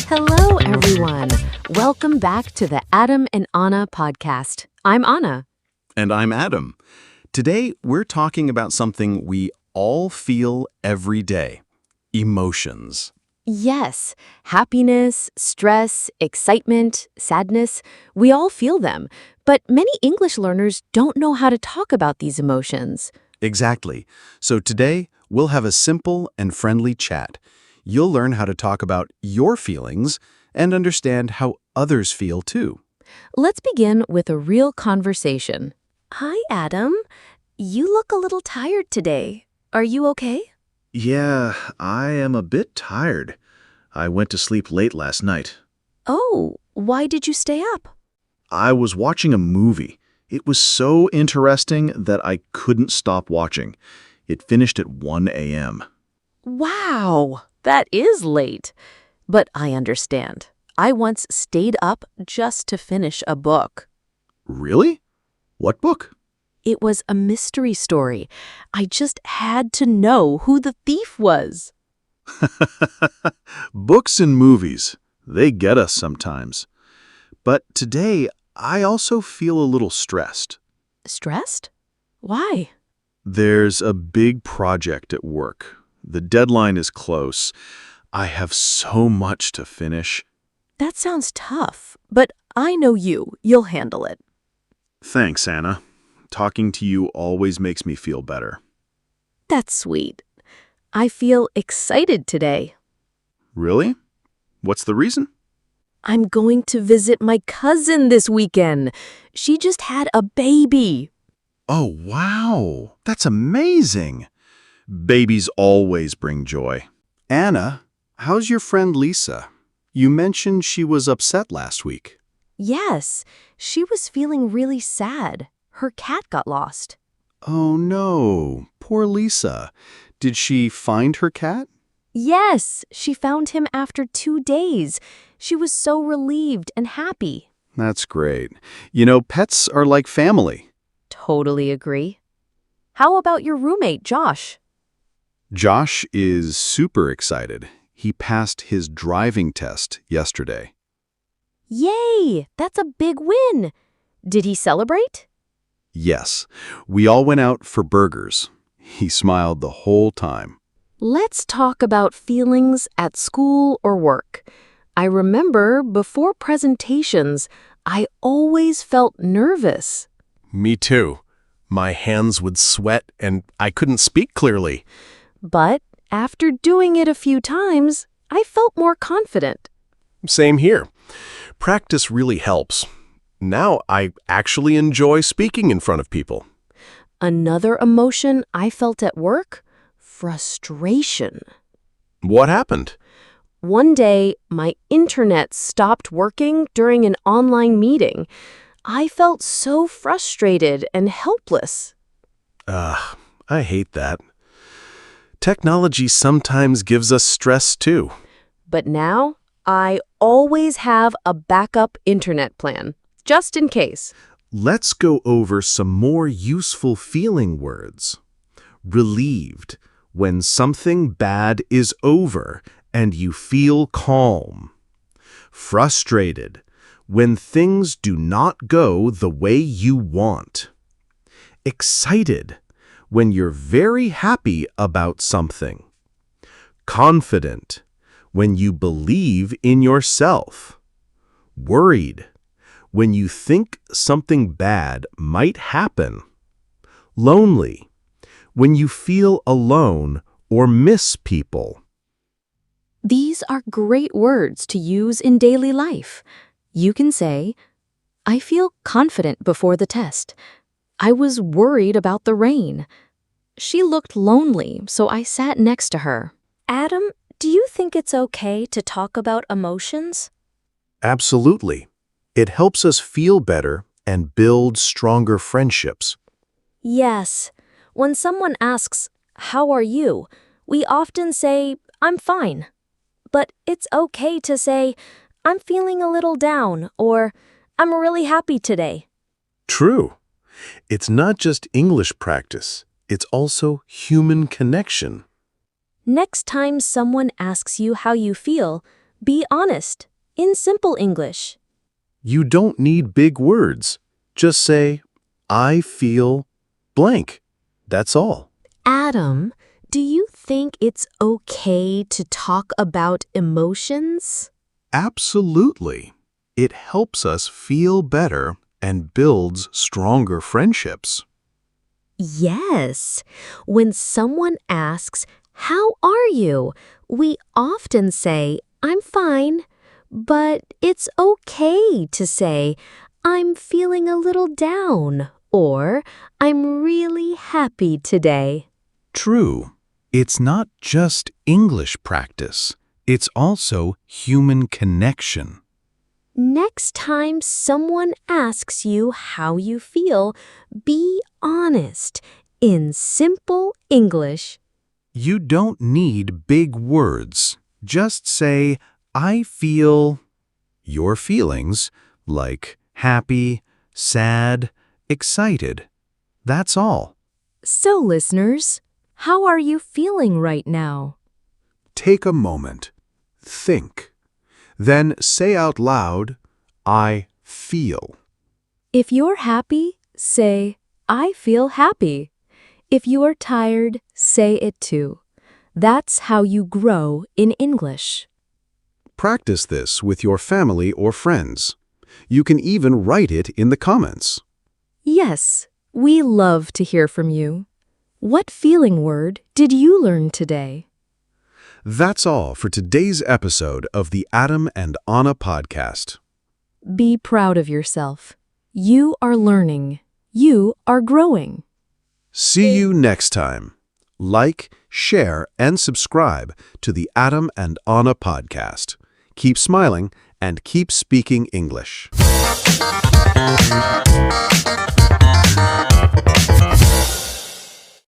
Hello, everyone. Welcome back to the Adam and Anna podcast. I'm Anna. And I'm Adam. Today, we're talking about something we all feel every day: emotions. Yes, happiness, stress, excitement, sadness, we all feel them. But many English learners don't know how to talk about these emotions. Exactly. So today, we'll have a simple and friendly chat. You'll learn how to talk about your feelings and understand how others feel too. Let's begin with a real conversation. Hi, Adam. You look a little tired today. Are you okay? Yeah, I am a bit tired. I went to sleep late last night. Oh, why did you stay up? I was watching a movie. It was so interesting that I couldn't stop watching. It finished at 1 a.m. Wow, that is late. But I understand. I once stayed up just to finish a book. Really? What book? It was a mystery story. I just had to know who the thief was. Books and movies. They get us sometimes. But today, I also feel a little stressed. Stressed? Why? There's a big project at work. The deadline is close. I have so much to finish. That sounds tough, but I know you. You'll handle it. Thanks, Anna. Talking to you always makes me feel better. That's sweet. I feel excited today. Really? What's the reason? I'm going to visit my cousin this weekend. She just had a baby. Oh, wow. That's amazing. Babies always bring joy. Anna, how's your friend Lisa? You mentioned she was upset last week. Yes, she was feeling really sad. Her cat got lost. Oh no, poor Lisa. Did she find her cat? Yes, she found him after 2 days. She was so relieved and happy. That's great. You know, pets are like family. Totally agree. How about your roommate, Josh? Josh is super excited. He passed his driving test yesterday. Yay! That's a big win. Did he celebrate? Yes, we all went out for burgers. He smiled the whole time. Let's talk about feelings at school or work. I remember before presentations, I always felt nervous. Me too. My hands would sweat and I couldn't speak clearly. But after doing it a few times, I felt more confident. Same here. Practice really helps. Now I actually enjoy speaking in front of people. Another emotion I felt at work? Frustration. What happened? One day, my internet stopped working during an online meeting. I felt so frustrated and helpless. I hate that. Technology sometimes gives us stress too. But now, I always have a backup internet plan, just in case. Let's go over some more useful feeling words. Relieved, when something bad is over and you feel calm. Frustrated, when things do not go the way you want. Excited, when you're very happy about something. Confident, when you believe in yourself. Worried, when you think something bad might happen. Lonely, when you feel alone or miss people. These are great words to use in daily life. You can say, I feel confident before the test. I was worried about the rain. She looked lonely, so I sat next to her. Adam, do you think it's okay to talk about emotions? Absolutely. It helps us feel better and build stronger friendships. Yes. When someone asks, how are you? We often say, I'm fine. But it's okay to say, I'm feeling a little down, or I'm really happy today. True. It's not just English practice. It's also human connection. Next time someone asks you how you feel, be honest, in simple English. You don't need big words. Just say, I feel blank. That's all. Adam, do you think it's okay to talk about emotions? Absolutely. It helps us feel better and builds stronger friendships. Yes. When someone asks, "How are you?" we often say, "I'm fine." But it's okay to say, "I'm feeling a little down," or "I'm really happy today." True. It's not just English practice. It's also human connection. Next time someone asks you how you feel, be honest in simple English. You don't need big words. Just say, I feel your feelings, like happy, sad, excited. That's all. So, listeners, how are you feeling right now? Take a moment. Think. Then say out loud, I feel. If you're happy, say, "I feel happy." If you are tired, say it too. That's how you grow in English. Practice this with your family or friends. You can even write it in the comments. Yes, we love to hear from you. What feeling word did you learn today? That's all for today's episode of the Adam and Anna podcast. Be proud of yourself. You are learning. You are growing. See you next time. Like, share, and subscribe to the Adam and Anna podcast. Keep smiling and keep speaking English.